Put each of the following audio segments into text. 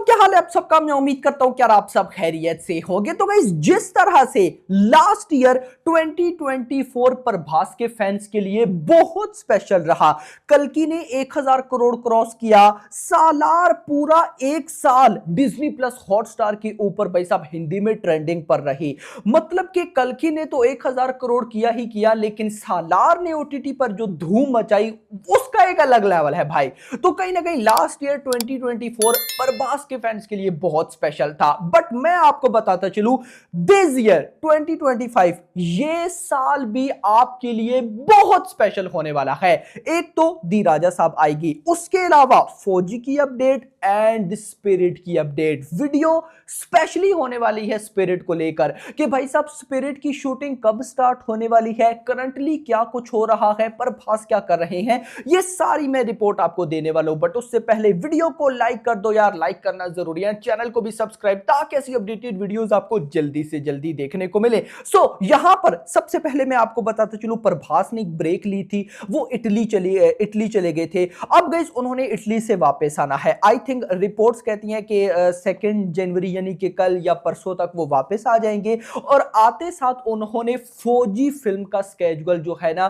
क्या हाल है आप सबका। मैं उम्मीद करता हूं कि यार आप सब खैरियत से होंगे। तो गाइस, जिस तरह से लास्ट ईयर 2024 प्रभास के फैंस के लिए बहुत स्पेशल रहा। कल्कि ने 1000 करोड़ क्रॉस किया। सालार पूरा एक साल डिज्नी प्लस हॉटस्टार के ऊपर भाई साहब हिंदी में ट्रेंडिंग पर रही। मतलब कि कल्कि ने तो 1000 करोड़ किया ही किया, लेकिन सालार ने ओटीटी पर जो धूम मचाई उसका एक अलग लेवल है भाई। तो कहीं ना कहीं लास्ट ईयर 2024 प्रभास के फैंस के लिए बहुत स्पेशल था। बट मैं आपको बताता चलूं, दिस ईयर 2025 ये साल भी आपके लिए बहुत स्पेशल होने वाला है। एक तो दी राजा साहब आएगी, उसके अलावा फौजी की अपडेट एंड स्पिरिट की अपडेट। वीडियो स्पेशली होने वाली है स्पिरिट को लेकर कि भाई साहब स्पिरिट की शूटिंग कब स्टार्ट होने वाली है, करंटली क्या कुछ हो रहा है, प्रभास क्या कर रहे हैं, ये सारी मैं रिपोर्ट आपको देने वाला हूं। बट उससे पहले वीडियो को लाइक कर दो यार, लाइक करना जरूरी है। चैनल को भी सब्सक्राइब ताकि ऐसी अपडेटेड वीडियोस आपको जल्दी से जल्दी देखने को मिले। सो यहां पर सबसे पहले मैं आपको बताता चलूं, प्रभास ने एक ब्रेक ली थी, वो इटली चले गए थे। अब गाइस उन्होंने इटली से वापस आना है। आई थिंक रिपोर्ट्स कहती हैं कि 2 जनवरी यानी कि कल या परसों तक वो वापस आ जाएंगे। और आते साथ उन्होंने फौजी फिल्म का स्केड्यूल जो है ना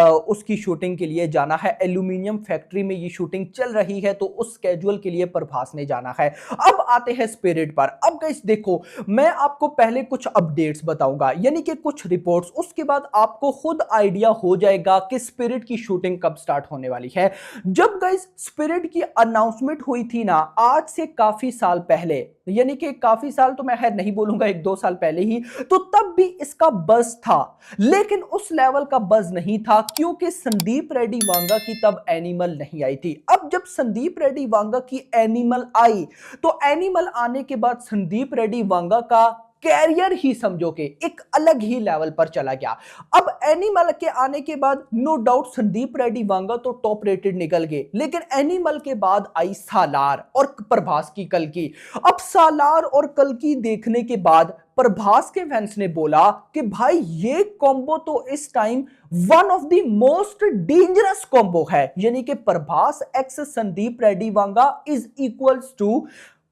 उसकी शूटिंग के लिए जाना है। एल्यूमिनियम फैक्ट्री में ये शूटिंग चल रही है, तो उस स्केड्यूल के लिए प्रभास ने जाना है। अब आते हैं स्पिरिट पर। अब गाइस देखो, मैं आपको पहले कुछ अपडेट्स बताऊंगा यानी कि कुछ रिपोर्ट्स, उसके बाद आपको खुद आइडिया हो जाएगा कि स्पिरिट की शूटिंग कब स्टार्ट होने वाली है। जब गाइस स्पिरिट की अनाउंसमेंट हुई थी ना, आज से काफी साल पहले, यानी कि काफी साल तो मैं खैर नहीं बोलूंगा, 1-2 साल पहले ही, तो तब भी इसका बज़ था। लेकिन उस लेवल का बज़ नहीं था क्योंकि संदीप रेड्डी वांगा की तब एनिमल नहीं आई थी। अब जब संदीप रेड्डी वांगा की एनिमल आई, तो एनिमल आने के बाद संदीप रेड्डी वांगा का कैरियर ही समझो कि एक अलग ही लेवल पर चला गया। अब एनिमल के आने के बाद नो डाउट संदीप रेड्डी वांगा तो टॉप रेटेड निकल गए, लेकिन एनिमल के बाद आई सालार और प्रभास की कल्कि। अब सालार और कल्कि देखने के बाद प्रभास के फैंस ने बोला कि भाई ये कॉम्बो तो इस time one of the most dangerous combo है, यानी कि Prabhas X Sandeep Reddy Vanga is equals to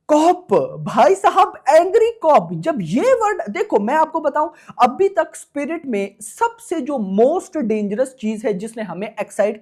cop. भाई साहब एंग्री कॉप, जब ये वर्ड देखो, मैं आपको बताऊं, अभी तक स्पिरिट में सबसे जो मोस्ट डेंजरस चीज है जिसने हमें एक्साइट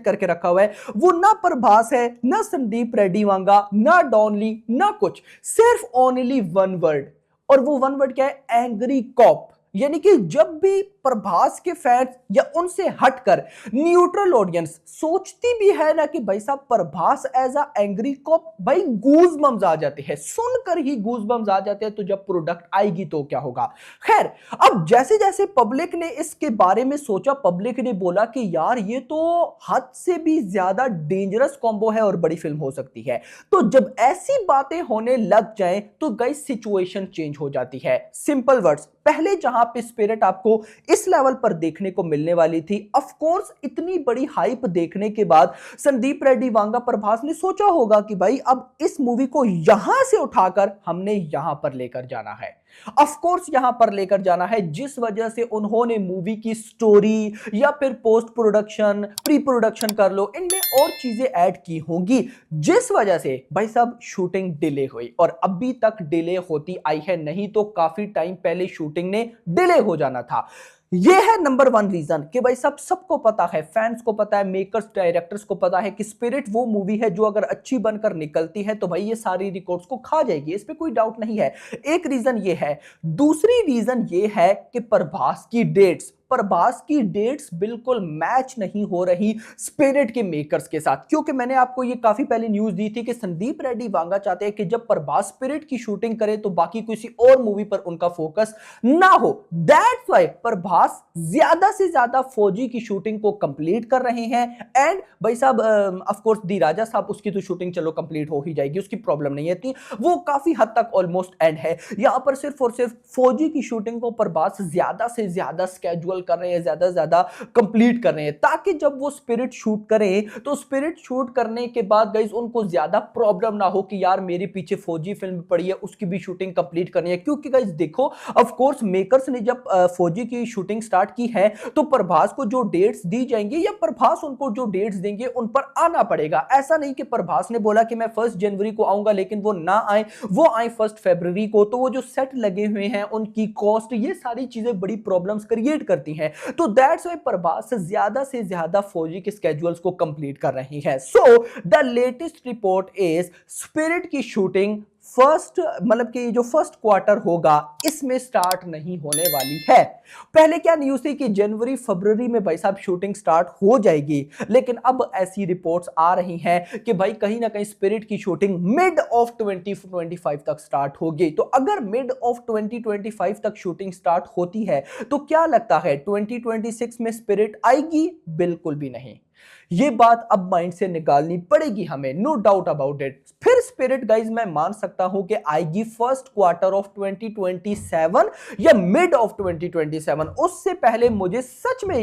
करके रखा हुआ है, वो ना प्रभास है, ना संदीप रेड्डी वांगा, ना डॉनली, ना कुछ, सिर्फ ओनली वन वर्ड। और वो वन वर्ड क्या है? Angry cop. यानी कि जब भी प्रभास के फैंस या उनसे हटकर न्यूट्रल ऑडियंस सोचती भी है ना कि भाई साहब Prabhas as a angry cop, भाई गूज बम्स आ जाते हैं, सुनकर ही गूज बम्स आ जाते हैं। तो जब प्रोडक्ट आएगी तो क्या होगा। खैर, अब जैसे जैसे पब्लिक ने इसके बारे में सोचा, पब्लिक ने बोला कि यार ये तो हद से भी ज्यादा डेंजरस कॉम्बो है और बड़ी फिल्म हो सकती है। तो जब ऐसी बातें होने लग जाएं तो गाइस सिचुएशन चेंज हो जाती है। सिंपल वर्ड्स, पहले जहां पे स्पिरिट आपको इस लेवल पर देखने को मिलने वाली थी, ऑफ कोर्स इतनी बड़ी हाइप देखने के बाद संदीप रेड्डी वांगा प्रभास ने सोचा होगा कि भाई अब इस मूवी को यहां से उठाकर हमने यहां पर लेकर जाना है। ऑफ कोर्स यहां पर लेकर जाना है, जिस वजह से उन्होंने मूवी की स्टोरी या फिर पोस्ट प्रोडक्शन, प्री प्रोडक्शन कर लो, इनमें और चीजें ऐड की होंगी, जिस वजह से भाई साहब शूटिंग डिले हुई। और अभी तक डिले होती आई है, नहीं तो काफी टाइम पहले शूटिंग ने डिले हो जाना था। यह है नंबर 1 रीजन कि भाई सब सबको पता है, फैंस को पता है, मेकर्स डायरेक्टर्स को पता है कि स्पिरिट वो मूवी है जो अगर अच्छी बनकर निकलती है तो भाई ये सारी रिकॉर्ड्स को खा जाएगी, इस पे कोई डाउट नहीं है। एक रीजन ये है। दूसरी रीजन ये है कि प्रभास की डेट्स बिल्कुल मैच नहीं हो रही स्पिरिट के मेकर्स के साथ। क्योंकि मैंने आपको ये काफी पहले न्यूज दी थी कि संदीप रेड्डी वांगा चाहते हैं कि जब प्रभास स्पिरिट की शूटिंग करे तो बाकी किसी और मूवी पर उनका फोकस ना हो। दैट्स व्हाई प्रभास ज्यादा से ज्यादा फौजी की शूटिंग को कंप्लीट कर रहे हैं। एंड भाई साहब ऑफ कोर्स दी राजा साहब, उसकी तो शूटिंग चलो कंप्लीट हो ही जाएगी, उसकी प्रॉब्लम नहीं है, वो काफी हद तक ऑलमोस्ट एंड है। यहां पर सिर्फ और सिर्फ फौजी की शूटिंग को प्रभास ज्यादा से ज्यादा स्केड्यूल स्केड्यूल कर रहे हैं, ज्यादा से ज्यादा कंप्लीट कर रहे हैं, ताकि जब वो स्पिरिट शूट करें तो स्पिरिट शूट करने के बाद गाइस उनको ज्यादा प्रॉब्लम ना हो कि यार मेरे पीछे फौजी फिल्म पड़ी है, उसकी भी शूटिंग कंप्लीट करनी है। क्योंकि गाइस देखो, ऑफ कोर्स मेकर्स ने जब फौजी की शूटिंग स्टार्ट की है तो प्रभास को जो डेट्स दी जाएंगी या प्रभास उनको जो डेट्स देंगे उन पर आना पड़ेगा। ऐसा नहीं कि प्रभास ने बोला कि मैं 1 जनवरी को आऊंगा लेकिन वो ना आए, वो आए 1 फरवरी को, तो वो जो सेट लगे हुए हैं उनकी कॉस्ट, ये सारी चीजें बड़ी प्रॉब्लम्स क्रिएट करती हैं। तो दैट्स व्हाई प्रभास से ज्यादा फौजी के स्केड्यूल्स को कंप्लीट कर रही है। So the latest report is spirit की शूटिंग फर्स्ट, मतलब कि जो फर्स्ट क्वार्टर होगा इसमें स्टार्ट नहीं होने वाली है। पहले क्या न्यूज़ थी कि जनवरी फरवरी में भाई साहब शूटिंग स्टार्ट हो जाएगी, लेकिन अब ऐसी रिपोर्ट्स आ रही हैं कि भाई कहीं ना कहीं स्पिरिट की शूटिंग मिड ऑफ 2025 तक स्टार्ट होगी। तो अगर मिड ऑफ 2025 तक शूटिंग स्टार्ट होती है तो क्या लगता है 2026 में स्पिरिट आएगी? बिल्कुल भी नहीं। ये बात अब माइंड से निकालनी पड़ेगी हमें, नो डाउट अबाउट इट। फिर स्पिरिट गाइज मैं मान सकता हूं कि आएगी फर्स्ट क्वार्टर ऑफ 2027 या मिड ऑफ 2027। उससे पहले मुझे सच में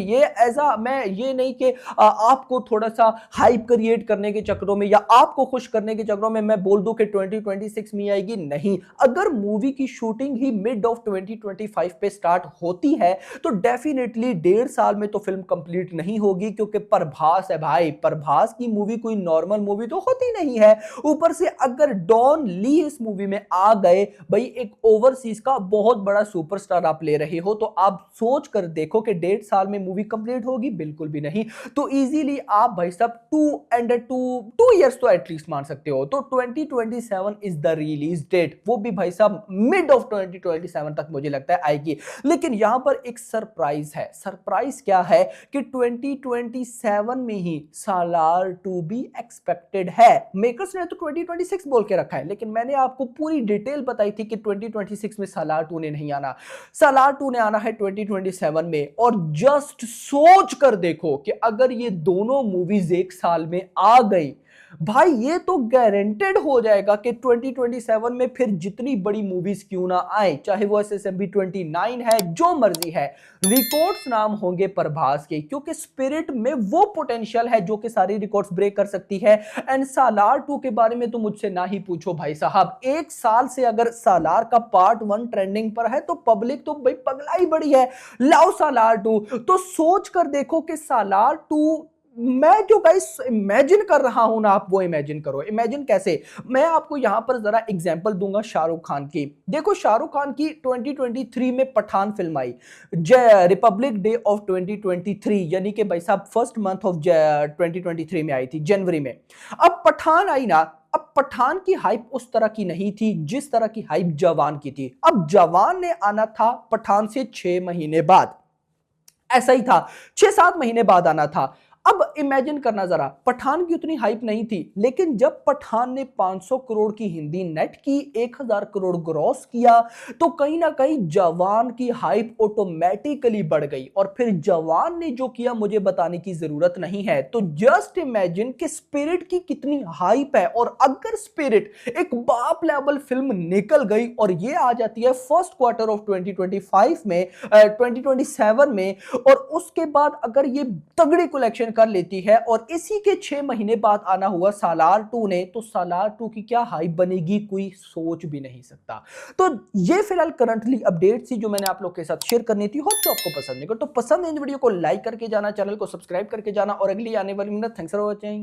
मैं ये नहीं कि आपको थोड़ा सा हाइप क्रिएट करने के चक्करों में या आपको खुश करने के चक्करों में मैं बोल दूं कि 2026 में आएगी, नहीं। अगर मूवी की शूटिंग ही मिड ऑफ 2025 पे स्टार्ट होती है तो डेफिनेटली 1.5 साल में तो फिल्म कंप्लीट नहीं होगी, क्योंकि प्रभास है भाई, प्रभास की मूवी कोई नॉर्मल मूवी तो होती नहीं है। ऊपर से अगर डॉन ली इस मूवी में आ गए, भाई एक ओवरसीज का बहुत बड़ा सुपरस्टार आप ले रहे हो, तो आप सोच कर देखो कि 1.5 साल में मूवी कंप्लीट होगी, बिल्कुल भी नहीं। तो इजीली आप भाई साहब 2 इयर्स तो एटलीस्ट मान सकते हो। तो 2027 इज द रिलीज डेट, वो भी भाई साहब मिड ऑफ 2027 तक मुझे लगता है आएगी। लेकिन यहां पर एक सरप्राइज है। सरप्राइज क्या है कि 2027 में ही सालार 2 भी एक्सपेक्टेड है। मेकर्स ने तो 2026 बोल के रखा है, लेकिन मैंने आपको पूरी डिटेल बताई थी कि 2026 में सालार 2 ने नहीं आना, सालार 2 ने आना है 2027 में। और जस्ट सोच कर देखो कि अगर ये दोनों मूवीज एक साल में आ गई, भाई ये तो गारंटेड हो जाएगा कि 2027 में फिर जितनी बड़ी मूवीज क्यों ना आए, चाहे वो SSMB 29 है, जो मर्जी है, रिकॉर्ड्स नाम होंगे प्रभास के, क्योंकि स्पिरिट में वो पोटेंशियल है जो कि सारी रिकॉर्ड्स ब्रेक कर सकती है। एंड सालार 2 के बारे में तो मुझसे ना ही पूछो भाई साहब। एक साल से अगर सालार का पार्ट 1 ट्रेंडिंग पर है तो पब्लिक तो भाई पगलाई बड़ी है, लाओ सालार 2। तो सोच कर देखो कि सालार 2, मैं जो गाइस इमेजिन कर रहा हूं ना, आप वो इमेजिन करो। इमेजिन कैसे, मैं आपको यहां पर जरा एग्जांपल दूंगा शाहरुख खान की। देखो शाहरुख खान की 2023 में पठान फिल्म आई, रिपब्लिक डे ऑफ 2023, यानी कि भाई साहब फर्स्ट मंथ ऑफ 2023 में आई थी, जनवरी में। अब पठान आई ना, अब पठान की हाइप उस तरह की नहीं थी जिस तरह की हाइप जवान की थी। अब जवान ने आना था पठान से 6 महीने बाद, ऐसा ही था, 6-7 महीने बाद आना था। अब इमेजिन करना जरा, पठान की उतनी हाइप नहीं थी, लेकिन जब पठान ने 500 करोड़ की हिंदी नेट की, 1000 करोड़ ग्रॉस किया, तो कहीं ना कहीं जवान की हाइप ऑटोमेटिकली बढ़ गई। और फिर जवान ने जो किया मुझे बताने की जरूरत नहीं है। तो जस्ट इमेजिन कि स्पिरिट की कितनी हाइप है। और अगर स्पिरिट एक बाप लेवल फिल्म निकल गई और ये आ जाती है फर्स्ट क्वार्टर ऑफ 2027 में, और उसके बाद अगर ये तगड़ी कलेक्शन कर लेती है और इसी के 6 महीने बाद आना हुआ सालार 2 ने, तो सालार 2 की क्या हाइप बनेगी कोई सोच भी नहीं सकता। तो ये फिलहाल करंटली अपडेट थी जो मैंने आप लोग के साथ शेयर करनी थी। होप तो आपको पसंद नहीं, तो पसंद है इन वीडियो को लाइक करके जाना, चैनल को सब्सक्राइब करके जाना, और अगली आने वाली मिनट। Thanks for watching.